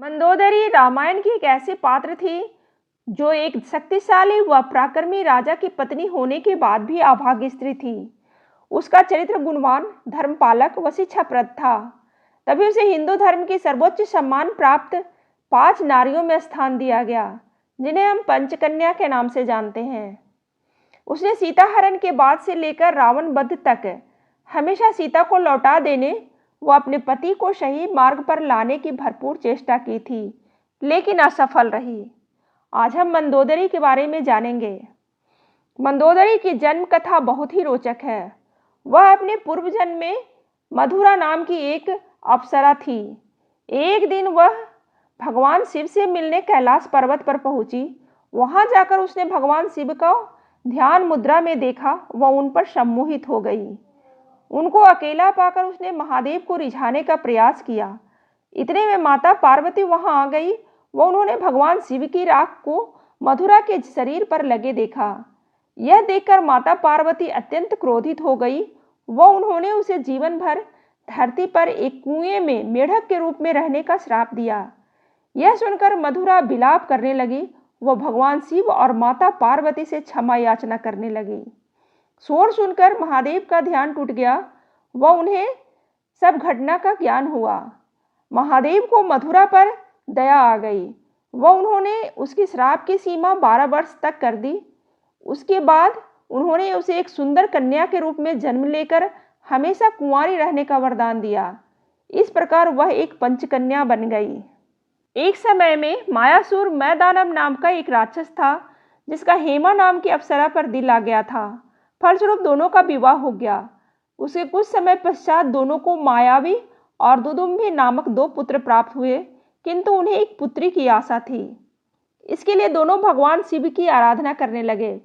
मंदोदरी रामायण की एक ऐसी पात्र थी जो एक शक्तिशाली व पराक्रमी राजा की पत्नी होने के बाद भी अभागी स्त्री थी। उसका चरित्र गुणवान, धर्मपालक व शिक्षाप्रद था। तभी उसे हिंदू धर्म की सर्वोच्च सम्मान प्राप्त 5 नारियों में स्थान दिया गया, जिन्हें हम पंचकन्या के नाम से जानते हैं। उसने सीता हरण के बाद से लेकर रावण वध तक हमेशा सीता को लौटा देने व अपने पति को सही मार्ग पर लाने की भरपूर चेष्टा की थी, लेकिन असफल रही। आज हम मंदोदरी के बारे में जानेंगे। मंदोदरी की जन्म कथा बहुत ही रोचक है। वह अपने पूर्व जन्म में मधुरा नाम की एक अप्सरा थी। एक दिन वह भगवान शिव से मिलने कैलाश पर्वत पर पहुंची। वहां जाकर उसने भगवान शिव को ध्यान मुद्रा में देखा व उन पर सम्मोहित हो गई। उनको अकेला पाकर उसने महादेव को रिझाने का प्रयास किया। इतने में माता पार्वती वहां आ गई व उन्होंने भगवान शिव की राख को मधुरा के शरीर पर लगे देखा। यह देखकर माता पार्वती अत्यंत क्रोधित हो गई व उन्होंने उसे जीवन भर धरती पर एक कुएं में मेढक के रूप में रहने का श्राप दिया। यह सुनकर मधुरा विलाप करने लगी व भगवान शिव और माता पार्वती से क्षमा याचना करने लगी। शोर सुनकर महादेव का ध्यान टूट गया व उन्हें सब घटना का ज्ञान हुआ। महादेव को मधुरा पर दया आ गई व उन्होंने उसकी श्राप की सीमा 12 वर्ष तक कर दी। उसके बाद उन्होंने उसे एक सुंदर कन्या के रूप में जन्म लेकर हमेशा कुंवारी रहने का वरदान दिया। इस प्रकार वह एक पंचकन्या बन गई। एक समय में मायासुर मैदानव नाम का एक राक्षस था, जिसका हेमा नाम की अप्सरा पर दिल आ गया था। फलस्वरूप दोनों का विवाह हो गया। उसे कुछ समय पश्चात दोनों को मायावी और दुदुम्भी नामक 2 पुत्र प्राप्त हुए, किंतु उन्हें एक पुत्री की आशा थी। इसके लिए दोनों भगवान शिव की आराधना करने लगे।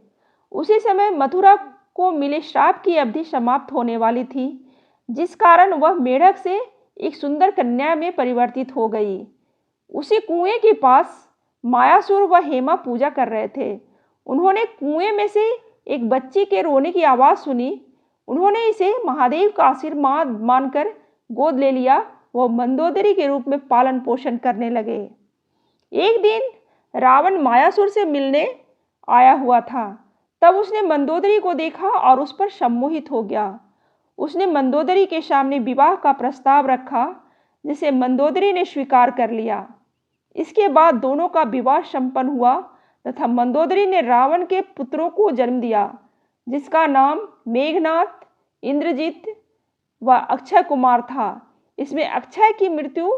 उसी समय मथुरा को मिले श्राप की अवधि समाप्त होने वाली थी, जिस कारण वह मेढक से एक सुंदर कन्या में परिवर्तित हो गई। उसी कुएं के पास मायासुर व हेमा पूजा कर रहे थे। उन्होंने कुएं में से एक बच्ची के रोने की आवाज़ सुनी। उन्होंने इसे महादेव का आशीर्वाद मानकर गोद ले लिया व मंदोदरी के रूप में पालन पोषण करने लगे। एक दिन रावण मायासुर से मिलने आया हुआ था। तब उसने मंदोदरी को देखा और उस पर सम्मोहित हो गया। उसने मंदोदरी के सामने विवाह का प्रस्ताव रखा, जिसे मंदोदरी ने स्वीकार कर लिया। इसके बाद दोनों का विवाह संपन्न हुआ तथा मंदोदरी ने रावण के पुत्रों को जन्म दिया, जिसका नाम मेघनाथ, इंद्रजीत व अक्षय कुमार था। इसमें अक्षय की मृत्यु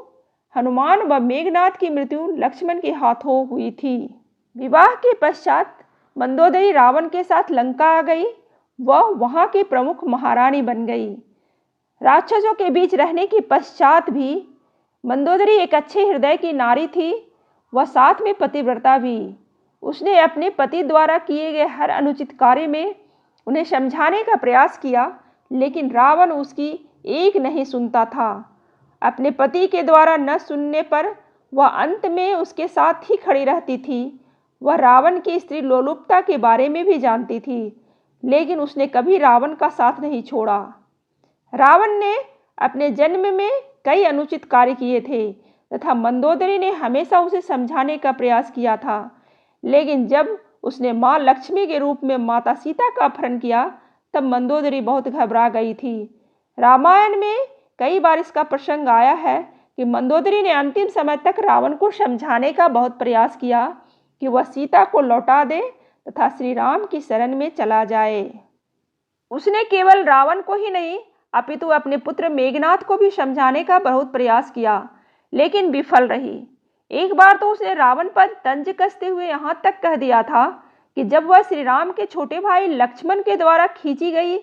हनुमान व मेघनाथ की मृत्यु लक्ष्मण के हाथों हुई थी। विवाह के पश्चात मंदोदरी रावण के साथ लंका आ गई व वहां की प्रमुख महारानी बन गई। राक्षसों के बीच रहने के पश्चात भी मंदोदरी एक अच्छे हृदय की नारी थी व साथ में पतिव्रता भी। उसने अपने पति द्वारा किए गए हर अनुचित कार्य में उन्हें समझाने का प्रयास किया, लेकिन रावण उसकी एक नहीं सुनता था। अपने पति के द्वारा न सुनने पर वह अंत में उसके साथ ही खड़ी रहती थी। वह रावण की स्त्री लोलुपता के बारे में भी जानती थी, लेकिन उसने कभी रावण का साथ नहीं छोड़ा। रावण ने अपने जन्म में कई अनुचित कार्य किए थे तथा मंदोदरी ने हमेशा उसे समझाने का प्रयास किया था, लेकिन जब उसने माँ लक्ष्मी के रूप में माता सीता का अपहरण किया, तब मंदोदरी बहुत घबरा गई थी। रामायण में कई बार इसका प्रसंग आया है कि मंदोदरी ने अंतिम समय तक रावण को समझाने का बहुत प्रयास किया कि वह सीता को लौटा दे तथा श्री राम की शरण में चला जाए। उसने केवल रावण को ही नहीं अपितु अपने पुत्र मेघनाथ को भी समझाने का बहुत प्रयास किया, लेकिन विफल रही। एक बार तो उसने रावण पर तंज कसते हुए यहाँ तक कह दिया था कि जब वह श्री राम के छोटे भाई लक्ष्मण के द्वारा खींची गई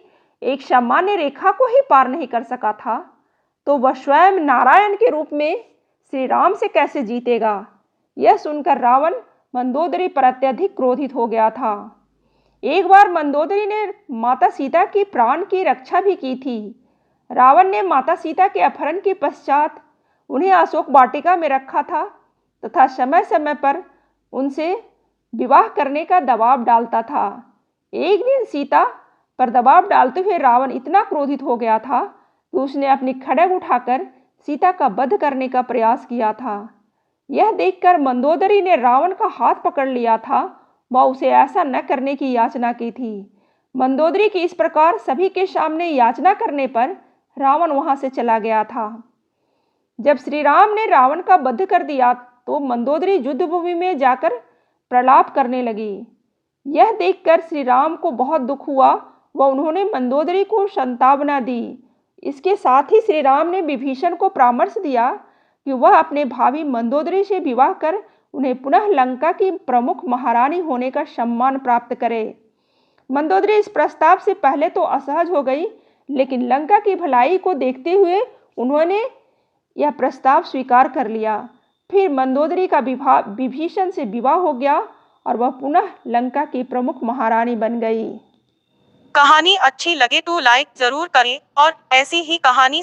एक सामान्य रेखा को ही पार नहीं कर सका था, तो वह स्वयं नारायण के रूप में श्री राम से कैसे जीतेगा। यह सुनकर रावण मंदोदरी पर अत्यधिक क्रोधित हो गया था। एक बार मंदोदरी ने माता सीता की प्राण की रक्षा भी की थी। रावण ने माता सीता के अपहरण के पश्चात उन्हें अशोक वाटिका में रखा था तथा समय समय पर उनसे विवाह करने का दबाव डालता था। एक दिन सीता पर दबाव डालते हुए रावण इतना क्रोधित हो गया था कि उसने अपनी खड्ग उठाकर सीता का वध करने का प्रयास किया था। यह देखकर मंदोदरी ने रावण का हाथ पकड़ लिया था व उसे ऐसा न करने की याचना की थी। मंदोदरी की इस प्रकार सभी के सामने याचना करने पर रावण वहां से चला गया था। जब श्री राम ने रावण का वध कर दिया तो मंदोदरी युद्ध भूमि में जाकर प्रलाप करने लगी। यह देखकर श्री राम को बहुत दुख हुआ व उन्होंने मंदोदरी को सांत्वना दी। इसके साथ ही श्री राम ने विभीषण को परामर्श दिया कि वह अपने भाभी मंदोदरी से विवाह कर उन्हें पुनः लंका की प्रमुख महारानी होने का सम्मान प्राप्त करे। मंदोदरी इस प्रस्ताव से पहले तो असहज हो गई, लेकिन लंका की भलाई को देखते हुए उन्होंने यह प्रस्ताव स्वीकार कर लिया। फिर मंदोदरी का विभीषण से विवाह हो गया और वह पुनः लंका की प्रमुख महारानी बन गई। कहानी अच्छी लगे तो लाइक जरूर करें और ऐसी ही कहानी